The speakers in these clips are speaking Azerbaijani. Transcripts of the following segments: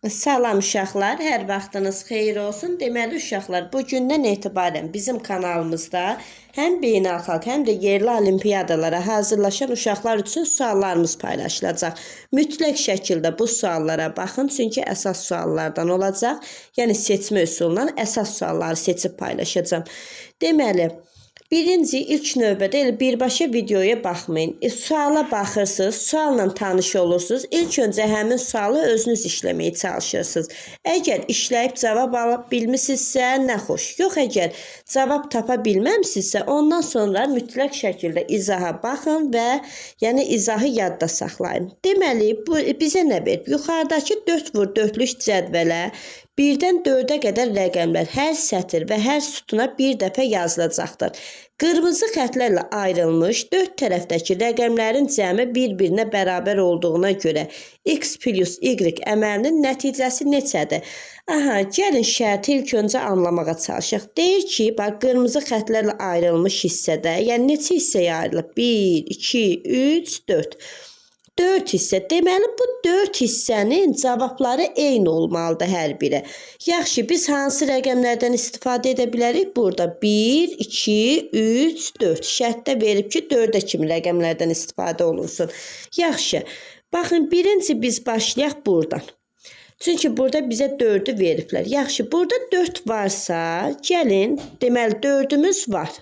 Salam uşaqlar, hər vaxtınız xeyir olsun. Deməli uşaqlar, bu gündən etibarən bizim kanalımızda həm beynəlxalq, həm də yerli olimpiyadalara hazırlaşan uşaqlar üçün suallarımız paylaşılacaq. Mütləq şəkildə bu suallara baxın, çünki əsas suallardan olacaq. Yəni seçmə üsulundan əsas sualları seçib paylaşacağım. Deməli, birinci, ilk növbədə elə birbaşa videoya baxmayın. Suala baxırsınız, sualla tanış olursunuz. İlk öncə həmin sualı özünüz işləməyə çalışırsınız. Əgər işləyib cavab ala bilmisinizsə, nə xoş. Yox, əgər cavab tapa bilməmsinizsə, ondan sonra mütləq şəkildə izaha baxın və yəni izahı yadda saxlayın. Deməli, bu bizə nə verir? Yuxarıdakı 4x4-lük cədvələ 1-dən 4-ə qədər rəqəmlər hər sətir və hər sütuna bir dəfə yazılacaqdır. Qırmızı xətlərlə ayrılmış 4 tərəfdəki rəqəmlərin cəmi bir-birinə bərabər olduğuna görə x plus y əməlinin nəticəsi neçədir? Aha, gəlin şərti ilk öncə anlamağa çalışaq. Deyir ki, bax, qırmızı xətlərlə ayrılmış hissədə, yəni neçə hissəyə ayrılıb? 1, 2, 3, 4. 4 hissə. Deməli, bu 4 hissənin cavabları eyni olmalıdır hər biri. Yaxşı, biz hansı rəqəmlərdən istifadə edə bilərik? Burada 1, 2, 3, 4. Şərtdə verib ki, 4-ə kimi rəqəmlərdən istifadə olunsun. Yaxşı, baxın, birinci biz başlayaq buradan. Çünki burada bizə 4-ü veriblər. Yaxşı, burada 4 varsa, gəlin, deməli, 4-ümüz var.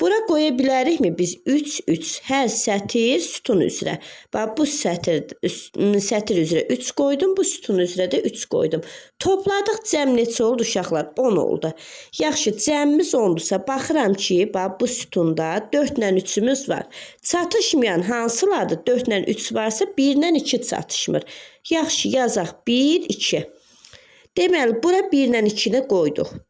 Bura qoya bilərikmi biz 3, 3, hər sətir sütun üzrə. Bax, bu sətir üzrə 3 qoydum, bu sütun üzrə də 3 qoydum. Topladıq, cəm neçə oldu uşaqlar? 10 oldu. Yaxşı, cəmimiz 10-dursa, baxıram ki, bax, bu sütunda 4 ilə 3-ümüz var. Çatışmayan hansılardır? 4 ilə 3 varsa, 1 ilə 2 çatışmır. Yaxşı, yazaq 1, 2. Deməli, bura 1 ilə 2-ni qoyduq.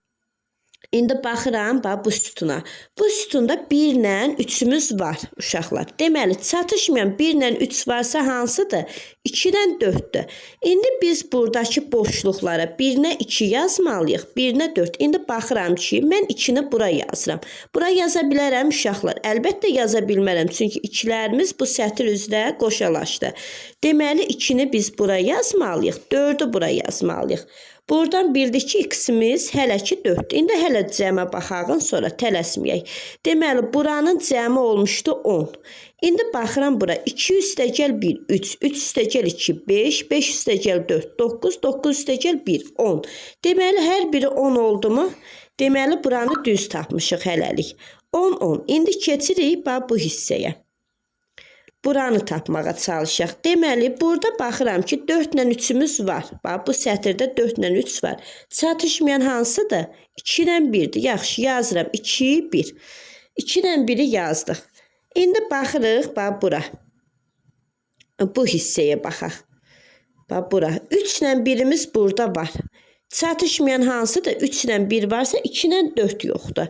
İndi baxıram, bax, bu sütuna. Bu sütunda 1 ilə 3-ümüz var, uşaqlar. Deməli, çatışmayan 1 ilə 3 varsa hansıdır? 2 ilə 4-dür. İndi biz buradakı boşluqlara 1 ilə 2 yazmalıyıq, 1 ilə 4. İndi baxıram ki, mən 2-ni bura yazıram. Bura yaza bilərəm, uşaqlar. Əlbəttə yaza bilmərəm, çünki 2-lərimiz bu sətir üzrə qoşalaşdı. Deməli, 2-ni biz bura yazmalıyıq, 4-ü bura yazmalıyıq. Buradan bildik ki, x-imiz hələ ki 4. İndi hələ cəmə baxağın, sonra tələsməyək. Deməli, buranın cəmi olmuşdu 10. İndi baxıram bura. 2 üstəgəl 1, 3. 3 üstəgəl 2, 5. 5 üstəgəl 4, 9. 9 üstəgəl 1, 10. Deməli, hər biri 10 oldu mu? Deməli, buranı düz tapmışıq hələlik. 10, 10. İndi keçirik bu hissəyə. Buranı tapmağa çalışaq. Deməli, burada baxıram ki, 4 ilə 3-ümüz var. Bax, bu sətirdə 4 ilə 3 var. Çatışmayan hansıdır? 2 ilə 1-dir. Yaxşı, yazıram. 2, 1. 2 ilə 1-i yazdıq. İndi baxırıq, bax, bura. Bu hissəyə baxaq. Bax, bura. 3 ilə 1-imiz burada var. Çatışmayan hansıdır? 3 ilə 1 varsa, 2 ilə 4 yoxdur.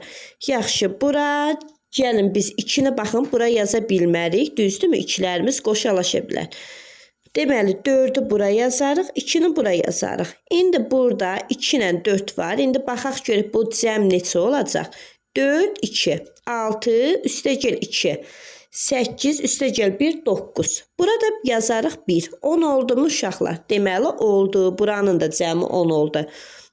Yaxşı, bura... Gəlin, biz 2-ni baxın, bura yaza bilmərik. Düzdürmü? 2-lərimiz qoşalaşa bilər. Deməli, 4-ü bura yazarıq, 2-ni bura yazarıq. İndi burada 2 ilə 4 var. İndi baxaq görək, bu cəm neçə olacaq? 4, 2, 6, üstəgəl 2, 8, üstəgəl 1, 9. Burada yazarıq 1. 10 oldu mu uşaqlar? Deməli, oldu. Buranın da cəmi 10 oldu.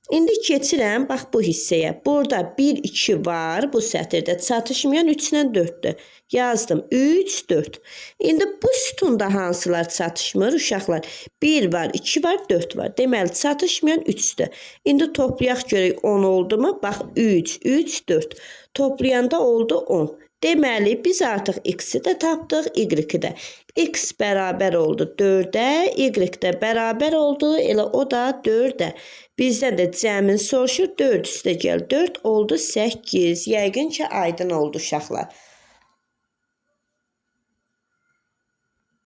İndi keçirəm, bax, bu hissəyə. Burada 1, 2 var, bu sətirdə çatışmayan 3 ilə 4-dür. Yazdım, 3, 4. İndi bu sütunda hansılar çatışmır, uşaqlar? 1 var, 2 var, 4 var. Deməli, çatışmayan 3-dür. İndi toplayaq görək 10 oldu mu? Bax, 3, 3, 4. Toplayanda oldu 10. Deməli, biz artıq x-i də tapdıq, y-i də. X bərabər oldu 4-ə, y də bərabər oldu, elə o da 4-ə. Bizdən də cəmin soruşur, 4 üstəgəl 4 oldu 8. Yəqin ki, aydın oldu uşaqlar.